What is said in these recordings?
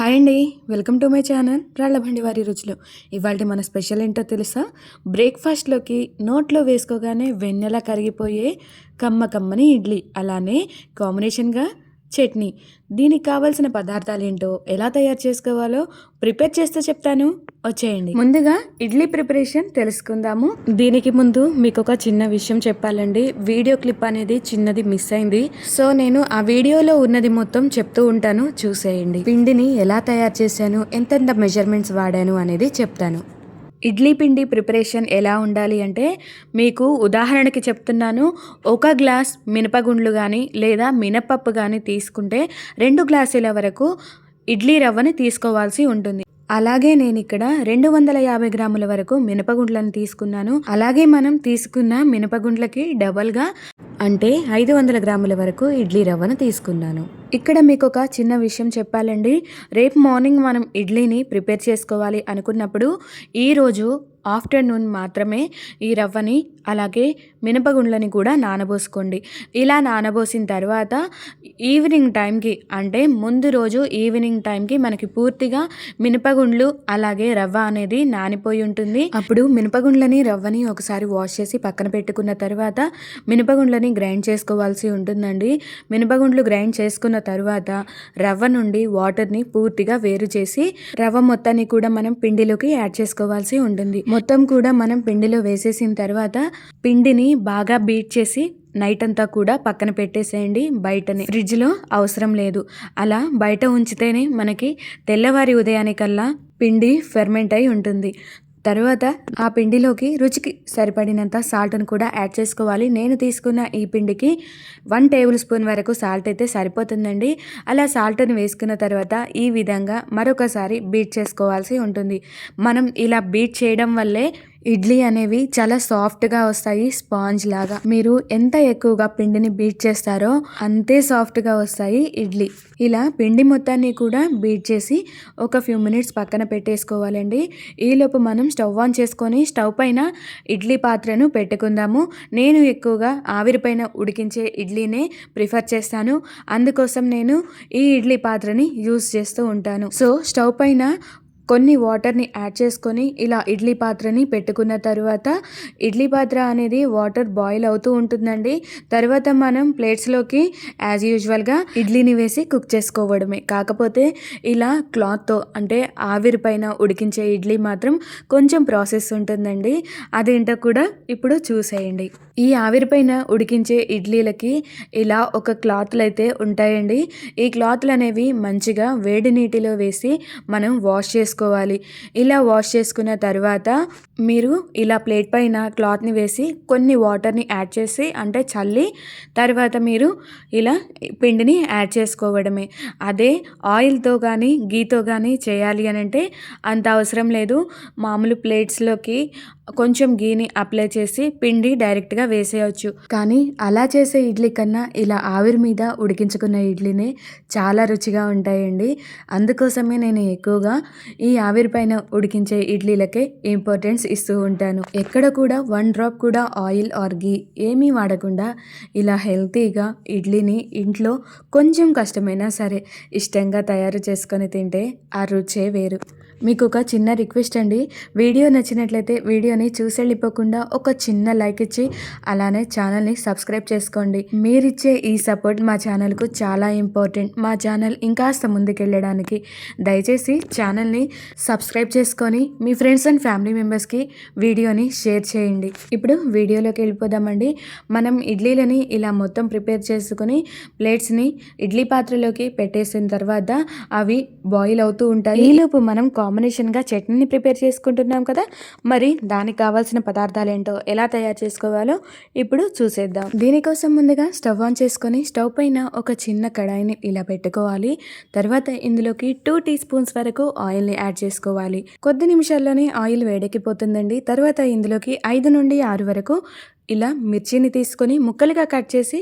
Hi అండి, welcome to my channel రాళ్ళబండి వారి రుచులు. ఇవాళ మన స్పెషల్ ఏంటో తెలుసా? బ్రేక్ఫాస్ట్లోకి నోట్లో వేసుకోగానే వెన్నెలా కరిగిపోయే కమ్మని ఇడ్లీ, అలానే కాంబినేషన్గా చట్నీ. దీనికి కావాల్సిన పదార్థాలు ఏంటో, ఎలా తయారు చేసుకోవాలో ప్రిపేర్ చేస్తూ చెప్తాను, వచ్చేయండి. ముందుగా ఇడ్లీ ప్రిపరేషన్ తెలుసుకుందాము. దీనికి ముందు మీకు ఒక చిన్న విషయం చెప్పాలండి. వీడియో క్లిప్ అనేది చిన్నది మిస్ అయింది, సో నేను ఆ వీడియోలో ఉన్నది మొత్తం చెప్తూ ఉంటాను, చూసేయండి. పిండిని ఎలా తయారు చేశాను, ఎంతెంత మెజర్మెంట్స్ వాడాను అనేది చెప్తాను. ఇడ్లీ పిండి ప్రిపరేషన్ ఎలా ఉండాలి అంటే, మీకు ఉదాహరణకి చెప్తున్నాను. ఒక గ్లాస్ మినపగుండ్లు కానీ లేదా మినపప్పు కానీ తీసుకుంటే 2 గ్లాసుల వరకు ఇడ్లీ రవ్వని తీసుకోవాల్సి ఉంటుంది. అలాగే నేను ఇక్కడ 250 గ్రాముల వరకు మినపగుండ్లను తీసుకున్నాను. అలాగే మనం తీసుకున్న మినపగుండ్లకి డబల్గా అంటే 500 గ్రాముల వరకు ఇడ్లీ రవ్వను తీసుకున్నాను. ఇక్కడ మీకు ఒక చిన్న విషయం చెప్పాలండి. రేపు మార్నింగ్ మనం ఇడ్లీని ప్రిపేర్ చేసుకోవాలి అనుకున్నప్పుడు ఈరోజు ఆఫ్టర్నూన్ మాత్రమే ఈ రవ్వని అలాగే మినపగుండ్లని కూడా నానబోసుకోండి. ఇలా నానబోసిన తర్వాత ఈవినింగ్ టైంకి, అంటే ముందు రోజు ఈవినింగ్ టైంకి మనకి పూర్తిగా మినపగుండ్లు అలాగే రవ్వ అనేది నానిపోయి ఉంటుంది. అప్పుడు మినపగుండ్లని రవ్వని ఒకసారి వాష్ చేసి పక్కన పెట్టుకున్న తర్వాత మినపగుండ్లని గ్రైండ్ చేసుకోవాల్సి ఉంటుందండి. మినపగుండ్లు గ్రైండ్ చేసుకున్న తర్వాత రవ్వ నుండి వాటర్ని పూర్తిగా వేరు చేసి రవ్వ మొత్తాన్ని కూడా మనం పిండిలోకి యాడ్ చేసుకోవాల్సి ఉంటుంది. మొత్తం కూడా మనం పిండిలో వేసేసిన తర్వాత పిండిని బాగా బీట్ చేసి నైట్ అంతా కూడా పక్కన పెట్టేసేయండి. బయటనే, ఫ్రిడ్జ్లో అవసరం లేదు. అలా బయట ఉంచితేనే మనకి తెల్లవారి ఉదయానికల్లా పిండి ఫెర్మెంట్ అయి ఉంటుంది. తర్వాత ఆ పిండిలోకి రుచికి సరిపడినంత సాల్ట్ను కూడా యాడ్ చేసుకోవాలి. నేను తీసుకున్న ఈ పిండికి 1 టేబుల్ స్పూన్ వరకు సాల్ట్ అయితే సరిపోతుందండి. అలా సాల్ట్ని వేసుకున్న తర్వాత ఈ విధంగా మరొకసారి బీట్ చేసుకోవాల్సి ఉంటుంది. మనం ఇలా బీట్ చేయడం వల్లే ఇడ్లీ అనేవి చాలా సాఫ్ట్గా వస్తాయి, స్పాంజ్ లాగా. మీరు ఎంత ఎక్కువగా పిండిని బీట్ చేస్తారో అంతే సాఫ్ట్గా వస్తాయి ఇడ్లీ. ఇలా పిండి మొత్తాన్ని కూడా బీట్ చేసి ఒక ఫ్యూ మినిట్స్ పక్కన పెట్టేసుకోవాలండి. ఈలోపు మనం స్టవ్ ఆన్ చేసుకొని స్టవ్ పైన ఇడ్లీ పాత్రను పెట్టుకుందాము. నేను ఎక్కువగా ఆవిరి పైన ఉడికించే ఇడ్లీనే ప్రిఫర్ చేస్తాను. అందుకోసం నేను ఈ ఇడ్లీ పాత్రని యూజ్ చేస్తూ ఉంటాను. సో స్టవ్ పైన కొన్ని వాటర్ని యాడ్ చేసుకొని ఇలా ఇడ్లీ పాత్రని పెట్టుకున్న తర్వాత ఇడ్లీ పాత్ర అనేది వాటర్ బాయిల్ అవుతూ ఉంటుందండి. తర్వాత మనం ప్లేట్స్లోకి యాజ్ యూజువల్గా ఇడ్లీని వేసి కుక్ చేసుకోవడమే. కాకపోతే ఇలా క్లాత్తో, అంటే ఆవిరి పైన ఉడికించే ఇడ్లీ మాత్రం కొంచెం ప్రాసెస్ ఉంటుందండి. అదేంటో కూడా ఇప్పుడు చూసేయండి. ఈ ఆవిరి పైన ఉడికించే ఇడ్లీలకి ఇలా ఒక క్లాత్లు అయితే ఉంటాయండి. ఈ క్లాత్లు అనేవి మంచిగా వేడి నీటిలో వేసి మనం వాష్ చేసుకోవాలి. ఇలా వాష్ చేసుకున్న తర్వాత మీరు ఇలా ప్లేట్ పైన క్లాత్ని వేసి కొన్ని వాటర్ని యాడ్ చేసి, అంటే చల్లి, తర్వాత మీరు ఇలా పిండిని యాడ్ చేసుకోవడమే. అదే ఆయిల్తో కానీ గీతో కానీ చేయాలి అని అంటే అంత అవసరం లేదు. మామూలు ప్లేట్స్లోకి కొంచెం గీని అప్లై చేసి పిండి డైరెక్ట్గా వేసేయచ్చు. కానీ అలా చేసే ఇడ్లీ కన్నా ఇలా ఆవిరి మీద ఉడికించుకున్న ఇడ్లీనే చాలా రుచిగా ఉంటాయండి. అందుకోసమే నేను ఎక్కువగా ఈ ఆవిరి పైన ఉడికించే ఇడ్లీలకే ఇంపార్టెన్స్ ఇస్తూ ఉంటాను. ఎక్కడ కూడా 1 డ్రాప్ కూడా ఆయిల్ ఆర్ గీ ఏమీ వాడకుండా ఇలా హెల్తీగా ఇడ్లీని ఇంట్లో కొంచెం కష్టమైనా సరే ఇష్టంగా తయారు చేసుకొని తింటే ఆ రుచే వేరు. మీకు ఒక చిన్న రిక్వెస్ట్ అండి. వీడియో నచ్చినట్లయితే వీడియోని చూసి వెళ్ళిపోకుండా ఒక చిన్న లైక్ ఇచ్చి అలానే ఛానల్ని సబ్స్క్రైబ్ చేసుకోండి. మీరిచ్చే ఈ సపోర్ట్ మా ఛానల్కు చాలా ఇంపార్టెంట్. మా ఛానల్ ఇంకాస్త ముందుకెళ్ళడానికి దయచేసి ఛానల్ని సబ్స్క్రైబ్ చేసుకొని మీ ఫ్రెండ్స్ అండ్ ఫ్యామిలీ మెంబర్స్కి వీడియోని షేర్ చేయండి. ఇప్పుడు వీడియోలోకి వెళ్ళిపోదామండి. మనం ఇడ్లీలని ఇలా మొత్తం ప్రిపేర్ చేసుకుని ప్లేట్స్ని ఇడ్లీ పాత్రలోకి పెట్టేసిన తర్వాత అవి బాయిల్ అవుతూ ఉంటాయి. ఈలోపు మనం కాంబినేషన్గా చట్నీని ప్రిపేర్ చేసుకుంటున్నాం కదా, మరి దానికి కావాల్సిన పదార్థాలు ఏంటో, ఎలా తయారు చేసుకోవాలో ఇప్పుడు చూసేద్దాం. దీనికోసం ముందుగా స్టవ్ ఆన్ చేసుకొని స్టవ్ పైన ఒక చిన్న కడాయిని ఇలా పెట్టుకోవాలి. తర్వాత ఇందులోకి 2 టీ స్పూన్స్ వరకు ఆయిల్ని యాడ్ చేసుకోవాలి. కొద్ది నిమిషాల్లోనే ఆయిల్ వేడెక్కిపోతుందండి. తర్వాత ఇందులోకి 5 నుండి 6 వరకు ఇలా మిర్చిని తీసుకొని ముక్కలుగా కట్ చేసి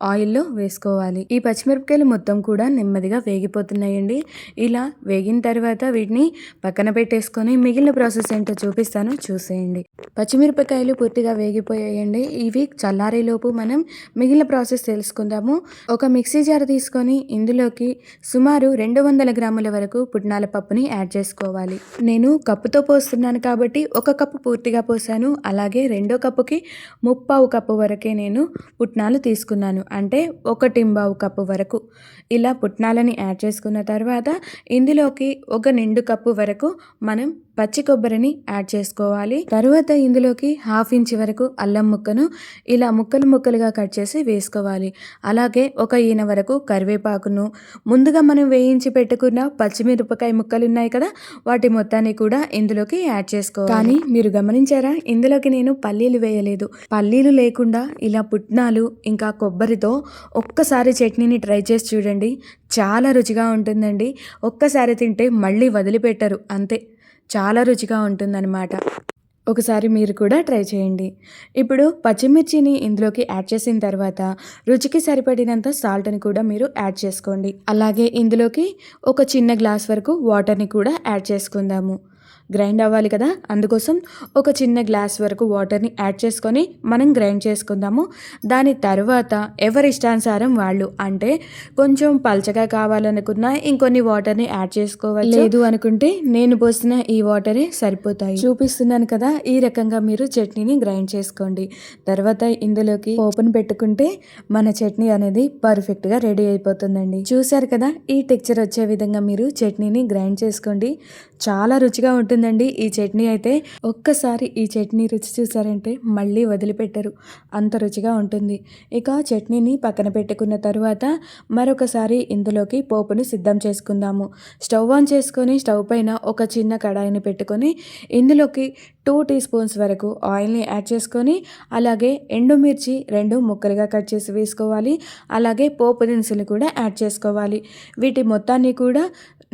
ఆయిల్లో వేసుకోవాలి. ఈ పచ్చిమిరపకాయలు మొత్తం కూడా నెమ్మదిగా వేగిపోతున్నాయండి. ఇలా వేగిన తర్వాత వీటిని పక్కన పెట్టేసుకొని మిగిలిన ప్రాసెస్ ఏంటో చూపిస్తాను, చూసేయండి. పచ్చిమిరపకాయలు పూర్తిగా వేగిపోయాయండి. ఇవి చల్లారేలోపు మనం మిగిలిన ప్రాసెస్ తెలుసుకుందాము. ఒక మిక్సీ జార్ తీసుకొని ఇందులోకి సుమారు 200 గ్రాముల వరకు పుట్నాల పప్పుని యాడ్ చేసుకోవాలి. నేను కప్పుతో పోస్తున్నాను కాబట్టి 1 కప్పు పూర్తిగా పోసాను. అలాగే రెండో కప్పుకి 3/4 కప్పు వరకే నేను పుట్నాలు తీసుకున్నాను, అంటే 1/4 కప్పు వరకు. ఇలా పుట్నాలని యాడ్ చేసుకున్న తర్వాత ఇందులోకి 1 నిండు కప్పు వరకు మనం పచ్చి కొబ్బరిని యాడ్ చేసుకోవాలి. తర్వాత ఇందులోకి 1/2 ఇంచ్ వరకు అల్లం ముక్కను ఇలా ముక్కలుగా కట్ చేసి వేసుకోవాలి. అలాగే 1 ఈన వరకు కరివేపాకును, ముందుగా మనం వేయించి పెట్టుకున్న పచ్చిమిరపకాయ ముక్కలు ఉన్నాయి కదా, వాటి మొత్తాన్ని కూడా ఇందులోకి యాడ్ చేసుకోవాలి. కానీ మీరు గమనించారా, ఇందులోకి నేను పల్లీలు వేయలేదు. పల్లీలు లేకుండా ఇలా పుట్నాలు ఇంకా కొబ్బరితో ఒక్కసారి చట్నీని ట్రై చేసి చూడండి, చాలా రుచిగా ఉంటుందండి. ఒక్కసారి తింటే మళ్ళీ వదిలిపెట్టరు, అంతే, చాలా రుచిగా ఉంటుందన్నమాట. ఒకసారి మీరు కూడా ట్రై చేయండి. ఇప్పుడు పచ్చిమిర్చిని ఇందులోకి యాడ్ చేసిన తర్వాత రుచికి సరిపడినంత సాల్ట్ని కూడా మీరు యాడ్ చేసుకోండి. అలాగే ఇందులోకి ఒక చిన్న గ్లాస్ వరకు వాటర్ని కూడా యాడ్ చేసుకుందాము. గ్రైండ్ అవ్వాలి కదా, అందుకోసం ఒక చిన్న గ్లాస్ వరకు వాటర్ని యాడ్ చేసుకొని మనం గ్రైండ్ చేసుకుందాము. దాని తర్వాత ఎవరి ఇష్టానుసారం వాళ్ళు, అంటే కొంచెం పల్చగా కావాలనుకున్నా ఇంకొన్ని వాటర్ని యాడ్ చేసుకోవాలి. లేదు అనుకుంటే నేను పోసిన ఈ వాటరే సరిపోతాయి. చూపిస్తున్నాను కదా, ఈ రకంగా మీరు చట్నీని గ్రైండ్ చేసుకోండి. తర్వాత ఇందులోకి పోపును పెట్టుకుంటే మన చట్నీ అనేది పర్ఫెక్ట్గా రెడీ అయిపోతుందండి. చూసారు కదా, ఈ టెక్చర్ వచ్చే విధంగా మీరు చట్నీని గ్రైండ్ చేసుకోండి. చాలా రుచిగా ఉంటుందండి ఈ చట్నీ అయితే. ఒక్కసారి ఈ చట్నీ రుచి చూసారంటే మళ్ళీ వదిలిపెట్టరు, అంత రుచిగా ఉంటుంది. ఇక చట్నీని పక్కన పెట్టుకున్న తర్వాత మరొకసారి ఇందులోకి పోపును సిద్ధం చేసుకుందాము. స్టవ్ ఆన్ చేసుకొని స్టవ్ పైన ఒక చిన్న కడాయిని పెట్టుకొని ఇందులోకి 2 టీ స్పూన్స్ వరకు ఆయిల్ని యాడ్ చేసుకొని అలాగే ఎండుమిర్చి 2 ముక్కలుగా కట్ చేసి వేసుకోవాలి. అలాగే పోపు దినుసులు కూడా యాడ్ చేసుకోవాలి. వీటి మొత్తాన్ని కూడా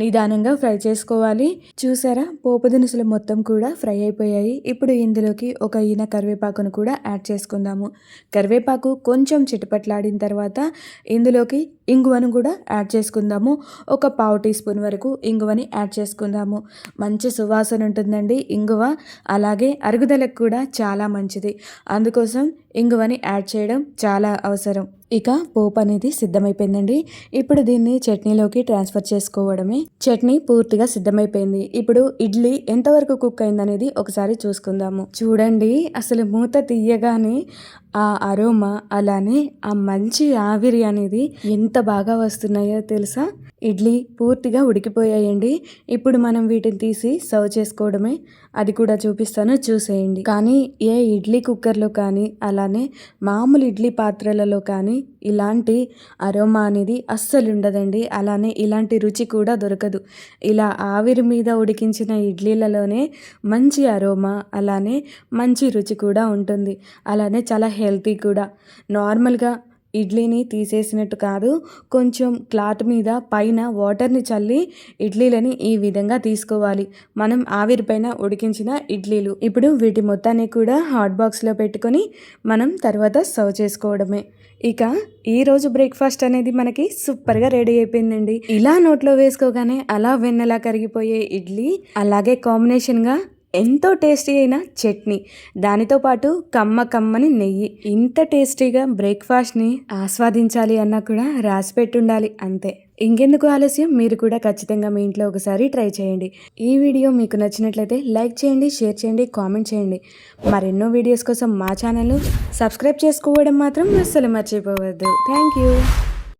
నిదానంగా ఫ్రై చేసుకోవాలి. చూసారా, పోపు దినుసులు మొత్తం కూడా ఫ్రై అయిపోయాయి. ఇప్పుడు ఇందులోకి 1 ఈన కరివేపాకును కూడా యాడ్ చేసుకుందాము. కరివేపాకు కొంచెం చిటపట్లాడిన తర్వాత ఇందులోకి ఇంగువను కూడా యాడ్ చేసుకుందాము. ఒక 1/2 టీ స్పూన్ వరకు ఇంగువని యాడ్ చేసుకుందాము. మంచి సువాసన ఉంటుందండి ఇంగువ, అలాగే అరుగుదలకు కూడా చాలా మంచిది. అందుకోసం ఇంగువని యాడ్ చేయడం చాలా అవసరం. ఇక పోపు అనేది సిద్ధమైపోయిందండి. ఇప్పుడు దీన్ని చట్నీలోకి ట్రాన్స్ఫర్ చేసుకోవడమే. చట్నీ పూర్తిగా సిద్ధమైపోయింది. ఇప్పుడు ఇడ్లీ ఎంతవరకు కుక్ అయిందనేది ఒకసారి చూసుకుందాము. చూడండి, అసలు మూత తీయగానే ఆ అరోమా అలానే ఆ మంచి ఆవిరి అనేది ఎంత బాగా వస్తున్నాయో తెలుసా. ఇడ్లీ పూర్తిగా ఉడికిపోయాయండి. ఇప్పుడు మనం వీటిని తీసి సర్వ్ చేసుకోవడమే, అది కూడా చూపిస్తాను, చూసేయండి. కానీ ఏ ఇడ్లీ కుక్కర్లో కానీ అలానే మామూలు ఇడ్లీ పాత్రలలో కానీ ఇలాంటి అరోమా అనేది అస్సలు ఉండదండి. అలానే ఇలాంటి రుచి కూడా దొరకదు. ఇలా ఆవిరి మీద ఉడికించిన ఇడ్లీలలోనే మంచి అరోమా అలానే మంచి రుచి కూడా ఉంటుంది. అలానే చాలా హెల్తీ కూడా. నార్మల్గా ఇడ్లీని తీసేసినట్టు కాదు, కొంచెం క్లాత్ మీద పైన వాటర్ని చల్లి ఇడ్లీలని ఈ విధంగా తీసుకోవాలి. మనం ఆవిరిపైన ఉడికించిన ఇడ్లీలు. ఇప్పుడు వీటి మొత్తాన్ని కూడా హాట్ బాక్స్లో పెట్టుకొని మనం తర్వాత సర్వ్ చేసుకోవడమే. ఇక ఈరోజు బ్రేక్ఫాస్ట్ అనేది మనకి సూపర్గా రెడీ అయిపోయిందండి. ఇలా నోట్లో వేసుకోగానే అలా వెన్నెలా కరిగిపోయే ఇడ్లీ, అలాగే కాంబినేషన్గా ఎంతో టేస్టీ అయిన చట్నీ, దానితో పాటు కమ్మని నెయ్యి. ఇంత టేస్టీగా బ్రేక్ఫాస్ట్ని ఆస్వాదించాలి అన్నా కూడా రాసి పెట్టుండాలి, అంతే. ఇంకెందుకు ఆలస్యం, మీరు కూడా ఖచ్చితంగా మీ ఇంట్లో ఒకసారి ట్రై చేయండి. ఈ వీడియో మీకు నచ్చినట్లయితే లైక్ చేయండి, షేర్ చేయండి, కామెంట్ చేయండి. మరెన్నో వీడియోస్ కోసం మా ఛానల్ను సబ్స్క్రైబ్ చేసుకోవడం మాత్రం అస్సలు మర్చిపోవద్దు. Thank you.